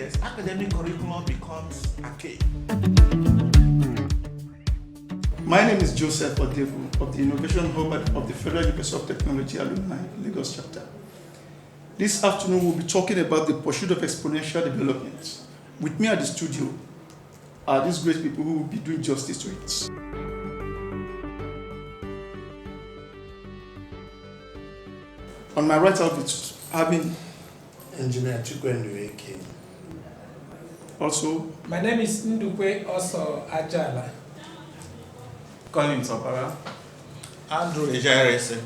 years, academic curriculum becomes archaic. My name is Joseph Odevu of the Innovation Hub of the Federal University of Technology Alumni Lagos Chapter. This afternoon we'll be talking about the pursuit of exponential development. With me at the studio are these great people who will be doing justice to it. On my right, I'll be having Engineer Chukwendwe. also. My name is Ndukwe also Ajala. Collins Opara. Andrew Ejairese.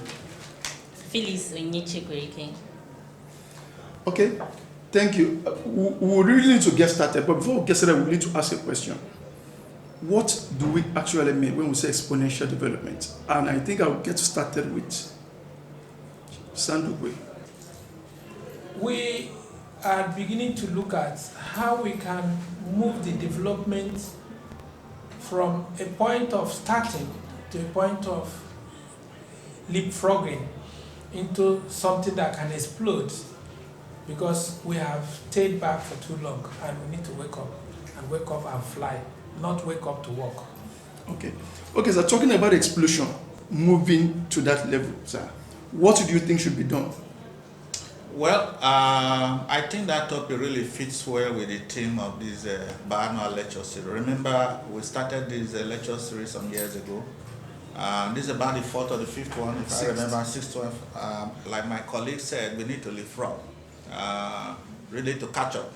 Phyllis Onyichekwerike. Okay, thank you. We really need to get started, but before we get started, we need to ask a question. What do we actually mean when we say exponential development? And I think I'll get started with Sandugwe. We are beginning to look at how we can move the development from a point of starting to a point of leapfrogging into something that can explode, because we have stayed back for too long and we need to wake up and fly, not wake up to walk. Okay, so talking about explosion, moving to that level, sir, what do you think should be done? Well, I think that topic really fits well with the theme of this biannual lecture series. Remember, we started this lecture series some years ago. This is about the fourth or the fifth one, if I remember, sixth one. Like my colleague said, we need to leapfrog, really to catch up.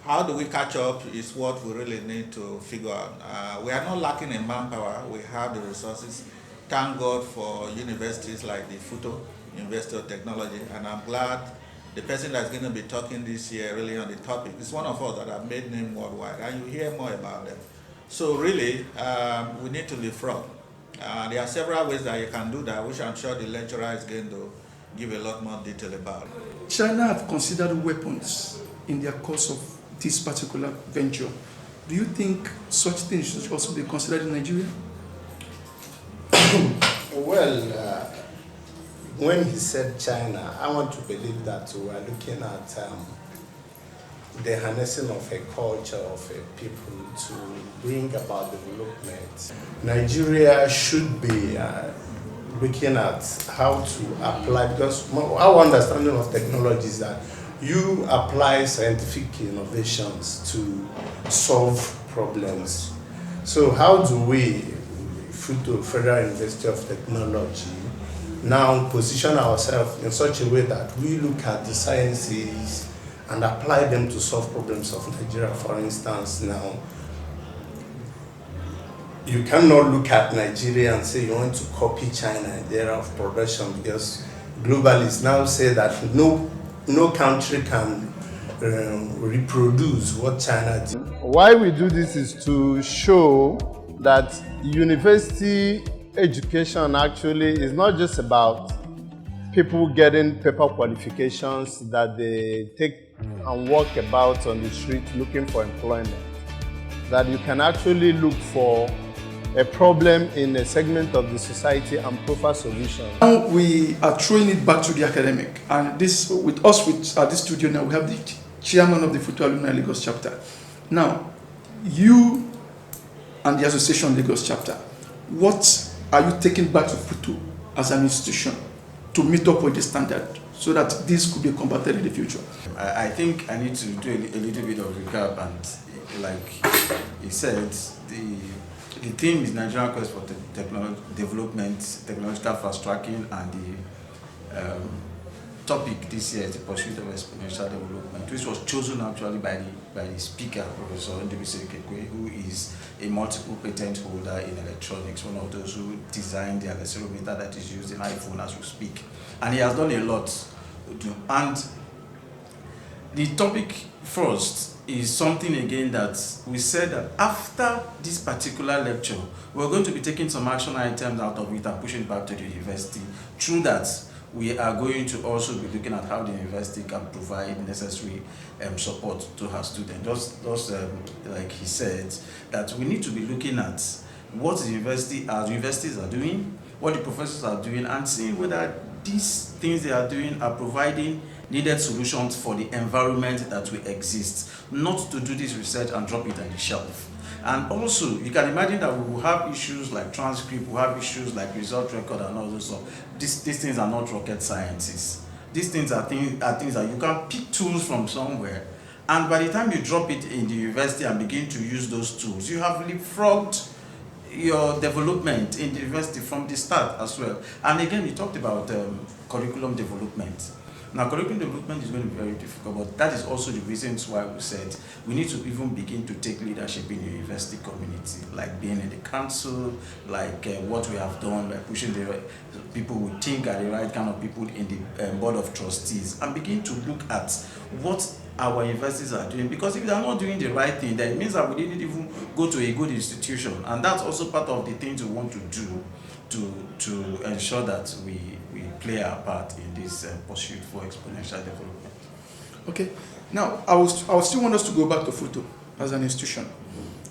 How do we catch up is what we really need to figure out. We are not lacking in manpower. We have the resources. Thank God for universities like the FUTO, University of Technology, and I'm glad the person that's going to be talking this year really on the topic is one of us that have made name worldwide, and you hear more about them. So really, we need to leapfrog. There are several ways that you can do that, which I'm sure the lecturer is going to give a lot more detail about. China have considered weapons in their course of this particular venture. Do you think such things should also be considered in Nigeria? Well, when he said China, I want to believe that we are looking at the harnessing of a culture of a people to bring about development. Nigeria should be looking at how to apply, because our understanding of technology is that you apply scientific innovations to solve problems. So how do we, FUTO, Federal University of Technology, now position ourselves in such a way that we look at the sciences and apply them to solve problems of Nigeria? For instance, now, you cannot look at Nigeria and say you want to copy China in the area of production, because globalists now say that no country can reproduce what China did. Why we do this is to show that university education actually is not just about people getting paper qualifications that they take and walk about on the street looking for employment. That you can actually look for a problem in a segment of the society and proffer solutions. Now we are throwing it back to the academic, and this with us at this studio now we have the chairman of the FUTO Alumni Lagos Chapter. Now, you and the Association Lagos Chapter, what are you taking back to FUTO as an institution to meet up with the standard so that this could be combated in the future? I think I need to do a little bit of recap, and like he said, the theme is Nigerian quest for development, technological fast tracking, and the topic this year is the pursuit of exponential development, which was chosen actually by the speaker, Professor Ayinde Giwà, who is a multiple patent holder in electronics, one of those who designed the accelerometer that is used in iPhone as we speak. And he has done a lot. And the topic first is something again that we said that after this particular lecture, we're going to be taking some action items out of it and pushing it back to the university. Through that, we are going to also be looking at how the university can provide necessary support to her students. Just like he said, that we need to be looking at what the universities are doing, what the professors are doing, and seeing whether these things they are doing are providing needed solutions for the environment that we exist, not to do this research and drop it on the shelf. And also, you can imagine that we will have issues like transcript, we have issues like result record and all those stuff. These things are not rocket sciences. These things are things that you can pick tools from somewhere, and by the time you drop it in the university and begin to use those tools, you have leapfrogged your development in the university from the start as well. And again, you talked about curriculum development. Now, curriculum development is going to be very difficult, but that is also the reasons why we said we need to even begin to take leadership in the university community, like being in the council, like what we have done by pushing the people who think are the right kind of people in the board of trustees, and begin to look at what our universities are doing. Because if they are not doing the right thing, then it means that we didn't even go to a good institution, and that's also part of the things we want to do to ensure that we play our part in this pursuit for exponential development. Okay. Now, I will still want us to go back to photo as an institution.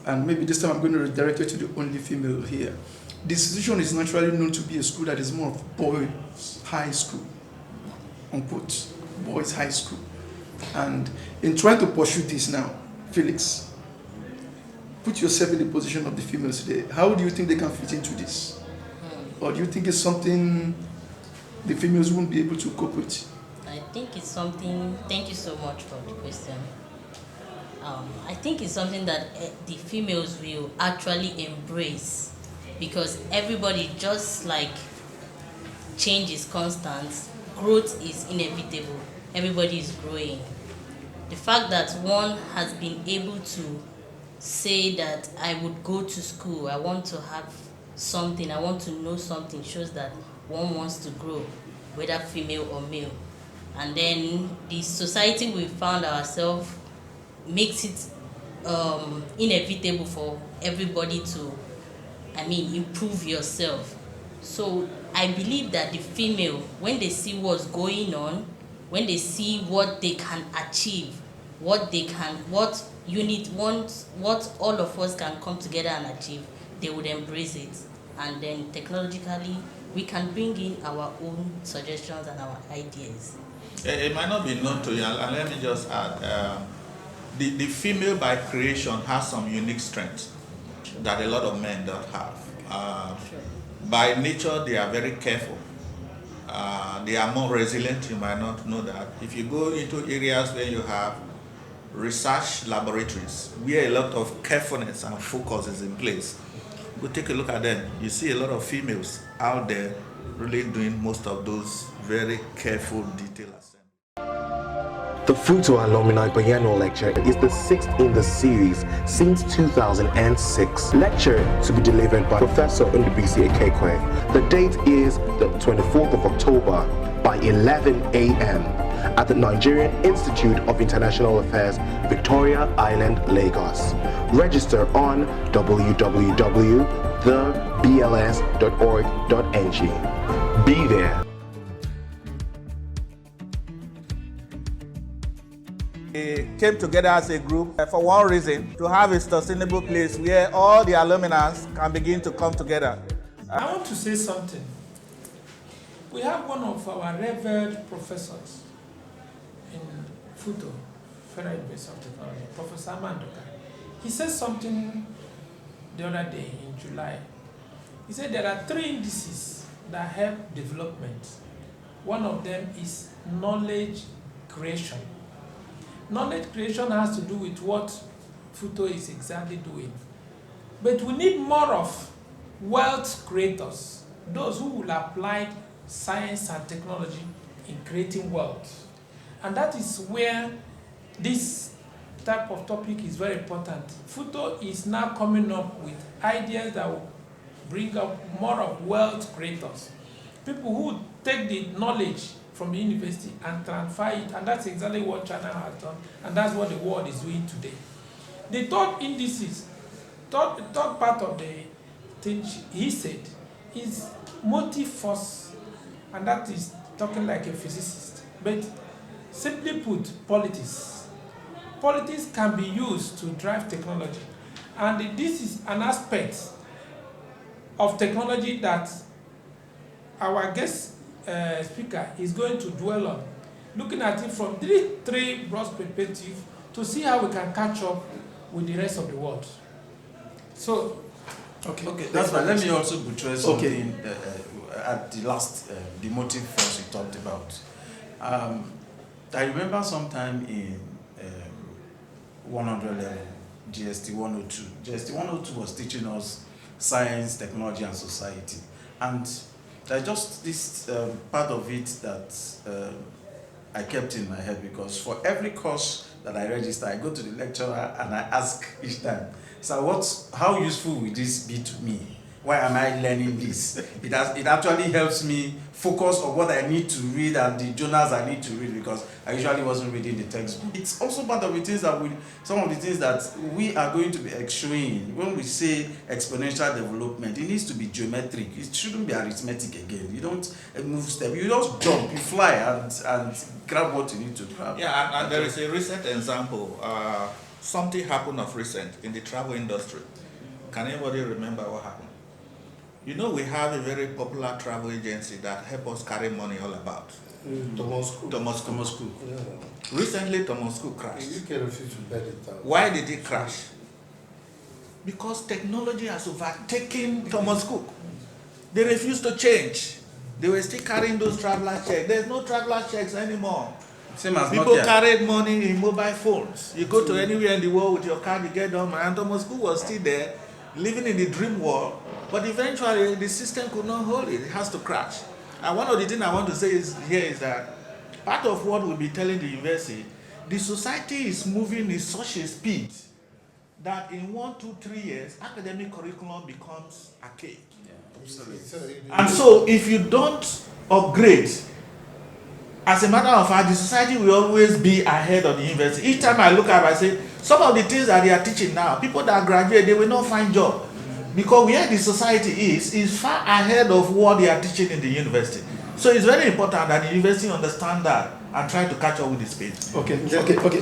And maybe this time I'm going to redirect it to the only female here. This institution is naturally known to be a school that is more of boys' high school, unquote, boys' high school. And in trying to pursue this now, Felix, put yourself in the position of the females today. How do you think they can fit into this? Or do you think it's something the females won't be able to cope with? I think it's something, thank you so much for the question. I think it's something that the females will actually embrace, because everybody, just like change is constant, growth is inevitable. Everybody is growing. The fact that one has been able to say that I would go to school, I want to have something, I want to know something, shows that one wants to grow, whether female or male. And then the society we found ourselves makes it inevitable for everybody to, improve yourself. So I believe that the female, when they see what's going on, when they see what they can achieve, what unit wants, what all of us can come together and achieve, they would embrace it. And then technologically, we can bring in our own suggestions and our ideas. It might not be known to you, and let me just add, the female by creation has some unique strengths that a lot of men don't have. By nature, they are very careful. They are more resilient. You might not know that. If you go into areas where you have research laboratories, where a lot of carefulness and focus is in place, go take a look at them. You see a lot of females out there really doing most of those very careful detail assembly. The Futo Alumni Biennial Lecture is the 6th in the series since 2006. Lecture to be delivered by Professor Ndubisi Ekekwe. The date is the 24th of October by 11 a.m. at the Nigerian Institute of International Affairs, Victoria Island, Lagos. Register on www.thebls.org.ng. Be there. We came together as a group for one reason, to have a sustainable place where all the alumni can begin to come together. I want to say something. We have one of our revered professors in Futo, Federal University of Technology, Professor Mandoka. He said something the other day in July. He said there are 3 indices that help development. One of them is knowledge creation. Knowledge creation has to do with what Futo is exactly doing. But we need more of wealth creators, those who will apply science and technology in creating wealth. And that is where this type of topic is very important. Futo is now coming up with ideas that will bring up more of wealth creators. People who take the knowledge from the university and transfer it, and that's exactly what China has done, and that's what the world is doing today. The third indices, third part of the thing he said is motive force, and that is talking like a physicist. But simply put, politics. Politics can be used to drive technology, and this is an aspect of technology that our guest speaker is going to dwell on. looking at it from three broad perspectives to see how we can catch up with the rest of the world. So, Okay, that's fine. Let me also buttress something at the last, the motive force we talked about. I remember sometime in 111, GST 102. GST 102 was teaching us science, technology, and society. And there's just this part of it that I kept in my head, because for every course that I register, I go to the lecturer and I ask each time, so how useful will this be to me? Why am I learning this? It actually helps me focus on what I need to read and the journals I need to read, because I usually wasn't reading the textbook. It's also part of the things that some of the things that we are going to be showing when we say exponential development. It needs to be geometric. It shouldn't be arithmetic again. You don't move step. You just jump. You fly and grab what you need to grab. Yeah, and there is a recent example. Something happened of recent in the travel industry. Can anybody remember what happened? You know, we have a very popular travel agency that help us carry money all about. Thomas Cook. Yeah. Recently, Thomas Cook crashed. You can refuse to bet it out. Why did it crash? Because technology has overtaken Thomas Cook. They refused to change. They were still carrying those traveler checks. There's no traveler checks anymore. Same as People Nokia. carried money in mobile phones. You go to anywhere in the world with your card, you get done. And Thomas Cook was still there, living in the dream world. But eventually, the system could not hold it. It has to crash. And one of the things I want to say is that part of what we'll be telling the university, the society is moving in such a speed that in 1, 2, 3 years, academic curriculum becomes archaic. And so, if you don't upgrade, as a matter of fact, the society will always be ahead of the university. Each time I look at it, I say, some of the things that they are teaching now, people that graduate, they will not find job. Because where the society is far ahead of what they are teaching in the university. So it's very important that the university understand that and try to catch up with the speed. Okay.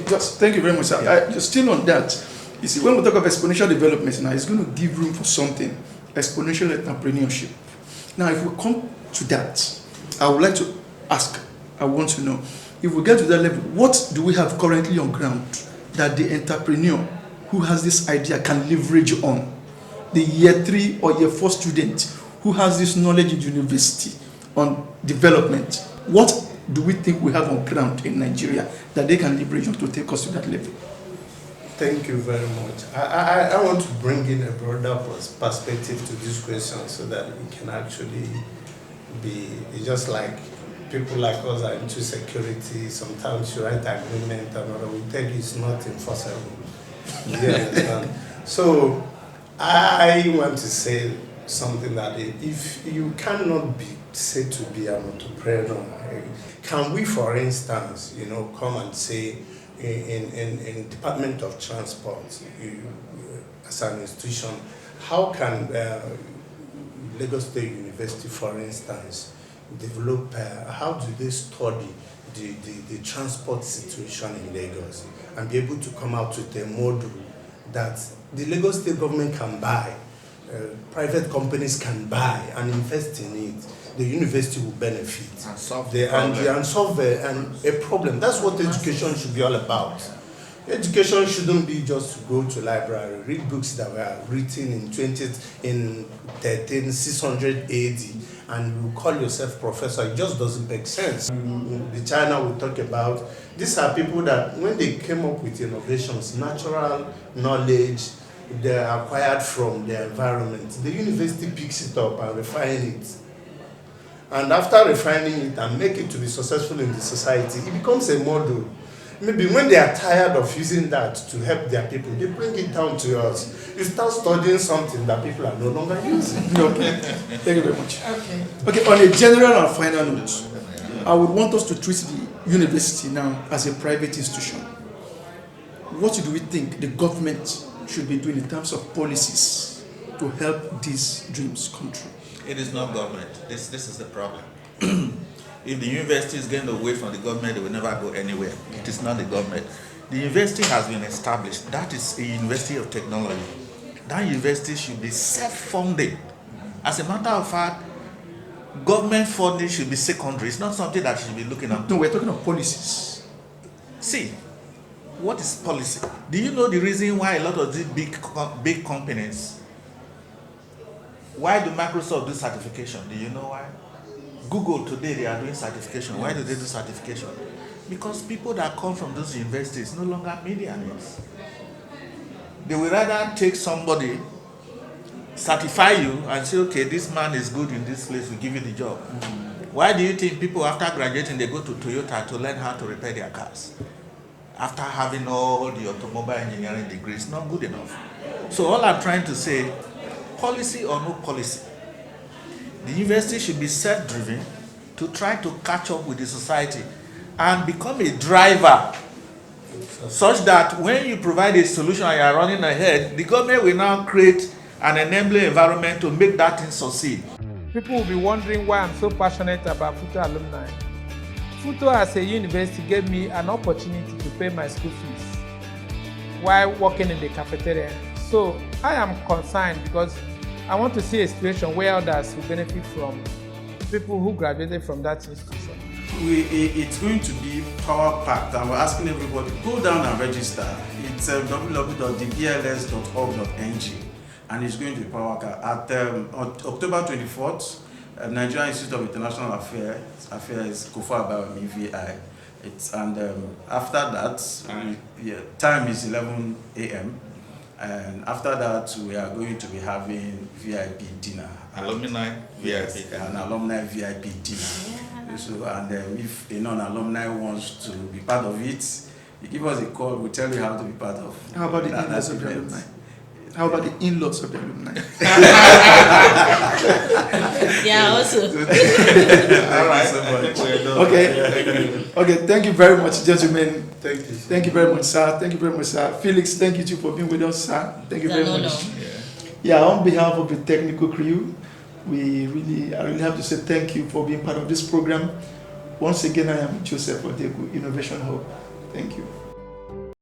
Just thank you very much, sir. Just still on that, you see, when we talk of exponential development now, it's going to give room for something, exponential entrepreneurship. Now, if we come to that, I would like to ask, I want to know, if we get to that level, what do we have currently on ground that the entrepreneur who has this idea can leverage on? The year 3 or year 4 student who has this knowledge in university on development, what do we think we have on ground in Nigeria that they can leverage on to take us to that level? Thank you very much. I want to bring in a broader perspective to this question so that we can actually be just like people like us are into security. Sometimes you write agreement and all, we tell you it's not enforceable. Yeah. So I want to say something that if you cannot be said to be an entrepreneur, can we, for instance, come and say in Department of Transport, as an institution, how can Lagos State University, for instance, develop, how do they study the transport situation in Lagos and be able to come out with a model that the Lagos State government can buy, private companies can buy and invest in it. The university will benefit And solve a problem. That's what education should be all about. Education shouldn't be just to go to library, read books that were written in 600 AD, and you call yourself professor. It just doesn't make sense. The China we talk about, these are people that when they came up with innovations, natural knowledge, they acquired from the environment, the university picks it up and refines it. And after refining it and make it to be successful in the society, it becomes a model. Maybe when they are tired of using that to help their people, they bring it down to us. You start studying something that people are no longer using. Okay, thank you very much. Okay, on a general and final note, I would want us to treat the university now as a private institution. What do we think the government should be doing in terms of policies to help these dreams come true? It is not government. This is the problem. If the university is getting away from the government, they will never go anywhere. It is not the government. The university has been established. That is a university of technology. That university should be self-funded. As a matter of fact, government funding should be secondary. It's not something that should be looking at. No, we're talking of policies. See, what is policy? Do you know the reason why a lot of these big companies, why do Microsoft do certification? Do you know why? Google today, they are doing certification. Why do they do certification? Because people that come from those universities no longer millionaires. They will rather take somebody, certify you, and say, okay, this man is good in this place, we give you the job. Why do you think people after graduating, they go to Toyota to learn how to repair their cars? After having all the automobile engineering degrees, not good enough. So all I'm trying to say, policy or no policy, the university should be self-driven to try to catch up with the society and become a driver, such that when you provide a solution and you are running ahead, the government will now create an enabling environment to make that thing succeed. People will be wondering why I'm so passionate about FUTO alumni. FUTO as a university gave me an opportunity to pay my school fees while working in the cafeteria. So I am concerned because I want to see a situation where others will benefit from people who graduated from that institution. It's going to be power packed, and we're asking everybody go down and register. It's www.thebls.org.ng, and it's going to be power packed at October 24th. Nigerian Institute of International Affairs, Kofa by VI. After that, time is 11 a.m. And after that, we are going to be having VIP dinner. Alumni Yes, VIP. an alumni VIP dinner. Yeah. So, and if a non-alumni wants to be part of it, you give us a call, we'll tell you how to be part of. How about the in-laws of the alumni? How about the in-laws of the alumni? Yeah, also. All right. So much. Okay. Okay, thank you very much, gentlemen. Thank you. Thank you very much, sir. Thank you very much, sir. Felix, thank you too for being with us, sir. Thank you very No. much. Yeah, on behalf of the technical crew, I really have to say thank you for being part of this program. Once again, I am Joseph Odegu, Innovation Hub. Thank you.